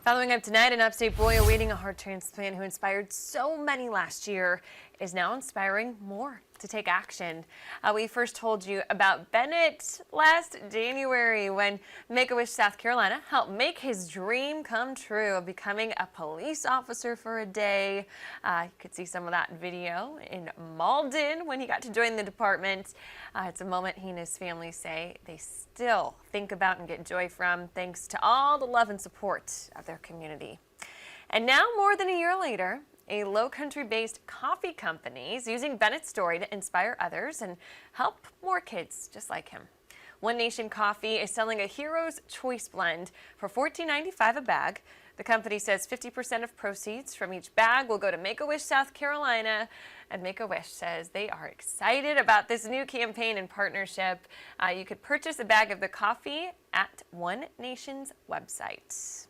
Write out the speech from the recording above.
Following up tonight, an upstate boy awaiting a heart transplant who inspired so many last year is now inspiring more to take action. We first told you about Bennett last January when Make-A-Wish, South Carolina helped make his dream come true of becoming a police officer for a day. You could see some of that video in Malden when he got to join the department. It's a moment he and his family say they still think about and get joy from, thanks to all the love and support of their community. And now, more than a year later, a Lowcountry-based coffee company is using Bennett's story to inspire others and help more kids just like him. OneNation Coffee is selling a Hero's Choice blend for $14.95 a bag. The company says 50% of proceeds from each bag will go to Make-A-Wish, South Carolina. And Make-A-Wish says they are excited about this new campaign and partnership. You could purchase a bag of the coffee at OneNation's website.